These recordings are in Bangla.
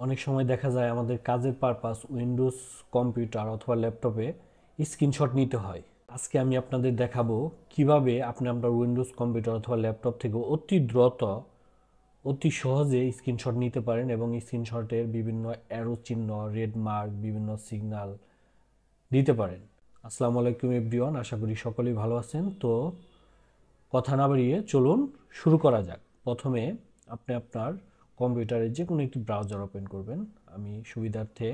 অনেক সময় দেখা যায় আমাদের কাজের পারপাস উইন্ডোজ কম্পিউটার অথবা ল্যাপটপে স্ক্রিনশট নিতে হয়। আজকে আমি আপনাদের দেখাবো কিভাবে আপনি আপনার উইন্ডোজ কম্পিউটার অথবা ল্যাপটপ থেকে অতি দ্রুত অতি সহজে স্ক্রিনশট নিতে পারেন এবং স্ক্রিনশটের বিভিন্ন অ্যারো চিহ্ন, রেড মার্ক, বিভিন্ন সিগন্যাল দিতে পারেন। আসসালামু আলাইকুম এভরিওয়ান, আশা করি সকলেই ভালো আছেন। তো কথা না বাড়িয়ে চলুন শুরু করা যাক। প্রথমে আপনি আপনার কম্পিউটারে যে কোনো একটি ব্রাউজার ওপেন করবেন। আমি সুবিধার্থে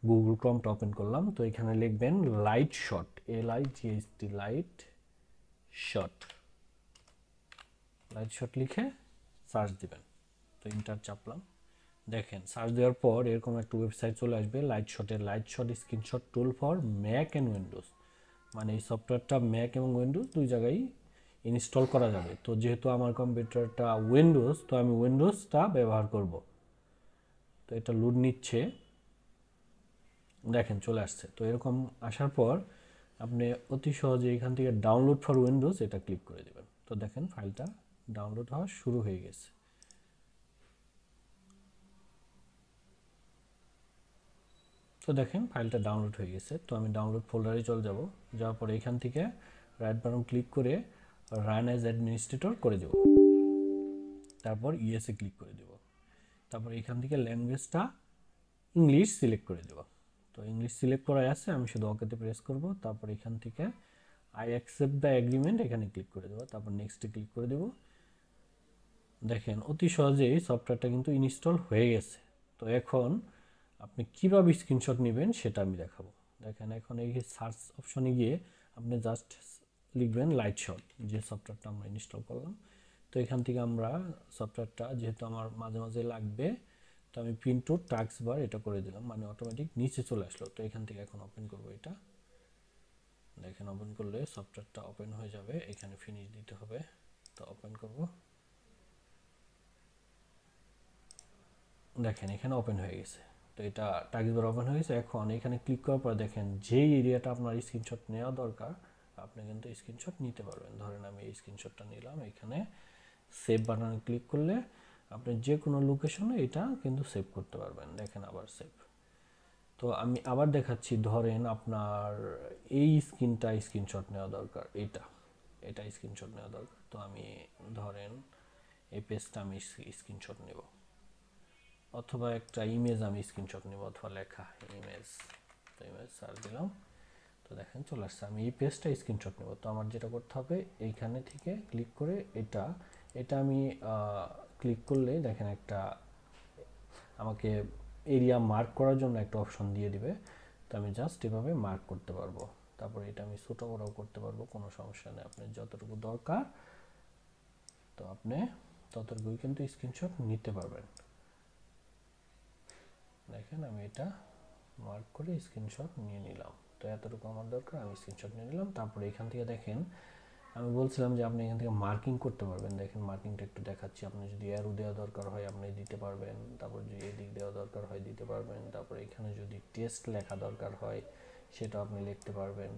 গুগল ক্রমটা ওপেন করলাম। তো এখানে লিখবেন light shot, LIGHT, light shot. Light shot লিখে সার্চ দিবেন। তো ইন্টার চাপলাম। দেখেন সার্চ দেওয়ার পর এরকম একটা ওয়েবসাইট চলে আসবে light shot screenshot tool for Mac and Windows. মানে এই সফটওয়্যারটা ম্যাক এবং উইন্ডোজ দুই জায়গায় ইনস্টল করা যাবে। তো যেহেতু আমার কম্পিউটারটা উইন্ডোজ, তো আমি উইন্ডোজটা ব্যবহার করব। তো এটা লোড নিচ্ছে, দেখেন চলে আসছে। তো এরকম আসার পর আপনি অতি সহজে এখান থেকে ডাউনলোড ফর উইন্ডোজ এটা ক্লিক করে দেবেন। তো দেখেন ফাইলটা ডাউনলোড হওয়া শুরু হয়ে গেছে। তো দেখেন ফাইলটা ডাউনলোড হয়ে গেছে। তো আমি ডাউনলোড ফোল্ডারে চলে যাব। যাওয়ার পরে এখান থেকে রাইট বাটন ক্লিক করে রান অ্যাজ অ্যাডমিনিস্ট্রেটর করে দেব। তারপর ইয়েসে ক্লিক করে দেব। তারপর এখান থেকে ল্যাঙ্গুয়েজটা ইংলিশ সিলেক্ট করে দেব। তো ইংলিশ সিলেক্ট করা আছে, আমি শুধু ওকেতে প্রেস করব। তারপর এখান থেকে আই অ্যাকসেপ্ট দ্য এগ্রিমেন্ট এখানে ক্লিক করে দেব। তারপর নেক্সটে ক্লিক করে দেব। দেখেন অতি সহজেই সফটওয়্যারটা কিন্তু ইনস্টল হয়ে গেছে। তো এখন আপনি কীভাবে স্ক্রিনশট নেবেন সেটা আমি দেখাবো। দেখেন এখন এই সার্চ অপশনে গিয়ে আপনি জাস্ট লিখবেন লাইট শট, যে সফটওয়্যারটা আমরা ইনস্টল করলাম। তো এখান থেকে আমরা সফটওয়্যারটা যেহেতু আমার মাঝে মাঝে লাগবে, তো আমি পিন টু টাস্ক বার এটা করে দিলাম, মানে অটোমেটিক নিচে চলে আসলো। তো এখান থেকে এখন ওপেন করব এটা। দেখেন ওপেন করলে সফটওয়্যারটা ওপেন হয়ে যাবে। এখানে ফিনিশ দিতে হবে। তো ওপেন করব। দেখেন এখানে ওপেন হয়ে গেছে। তো এটা টাস্ক বার ওপেন হয়ে গেছে। এখন এখানে ক্লিক করার পর দেখেন যেই এরিয়াটা আপনার স্ক্রিনশট নেওয়া দরকার আপনি কিন্তু স্ক্রিনশট নিতে পারবেন। ধরেন আমি এই স্ক্রিনশটটা নিলাম। এখানে সেভ বাটনে ক্লিক করলে আপনি যে কোনো লোকেশনে এটা কিন্তু সেভ করতে পারবেন। দেখেন আবার সেভ। তো আমি আবার দেখাচ্ছি। ধরেন আপনার এই স্ক্রিনশট নেওয়া দরকার, এটা স্ক্রিনশট নেওয়া দরকার। তো আমি ধরেন এই পেজটা আমি স্ক্রিনশট নেব, অথবা একটা ইমেজ আমি স্ক্রিনশট নেব, অথবা লেখা ইমেজ। তো ইমেজ সার্চ দিলাম। তো দেখেন চলে আসছে। আমি এই পেজটা স্ক্রিনশট নেব। তো আমার যেটা করতে হবে এইখানে থেকে ক্লিক করে এটা এটা আমি ক্লিক করলে দেখেন একটা আমাকে এরিয়া মার্ক করার জন্য একটা অপশন দিয়ে দিবে। তো আমি জাস্ট এভাবে মার্ক করতে পারবো। তারপরে এটা আমি ছোটো বড়ো করতে পারবো, কোনো সমস্যা নেই। আপনার যতটুকু দরকার তো আপনি ততটুকুই কিন্তু স্ক্রিনশট নিতে পারবেন। দেখেন আমি এটা মার্ক করে স্ক্রিনশট নিয়ে নিলাম। তো এতটুকু আমার দরকার, আমি স্ক্রিনশট নিয়ে নিলাম। তারপরে এখান থেকে দেখেন আমি বলছিলাম যে আপনি এখান থেকে মার্কিং করতে পারবেন। দেখেন মার্কিংটা একটু দেখাচ্ছি। আপনি যদি অ্যারো দেওয়া দরকার হয় আপনি দিতে পারবেন। তারপর যদি এদিক দেওয়া দরকার হয় দিতে পারবেন। তারপর এখানে যদি টেস্ট লেখা দরকার হয় সেটা আপনি লিখতে পারবেন।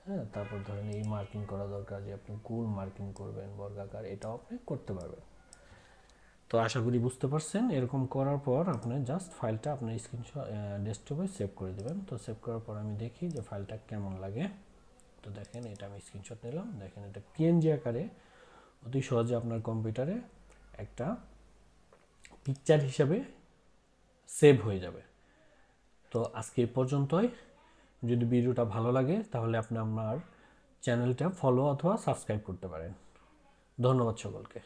হ্যাঁ, তারপর ধরেন এই মার্কিং করা দরকার যে আপনি গোল মার্কিং করবেন বর্গাকার, এটাও আপনি করতে পারবেন। তো আশা করি বুঝতে পারছেন। এরকম করার পর আপনি জাস্ট ফাইলটা আপনার স্ক্রিনশট ডেস্কটপে সেভ করে দেবেন। তো সেভ করার পর আমি দেখি যে ফাইলটা কেমন লাগে। তো দেখেন এটা আমি স্ক্রিনশট নিলাম। দেখেন এটা পিএনজি আকারে অতি সহজে আপনার কম্পিউটারে একটা পিকচার হিসাবে সেভ হয়ে যাবে। তো আজকে এই পর্যন্তই। যদি ভিডিওটা ভালো লাগে তাহলে আপনি আমার চ্যানেলটা ফলো অথবা সাবস্ক্রাইব করতে পারেন। ধন্যবাদ সকলকে।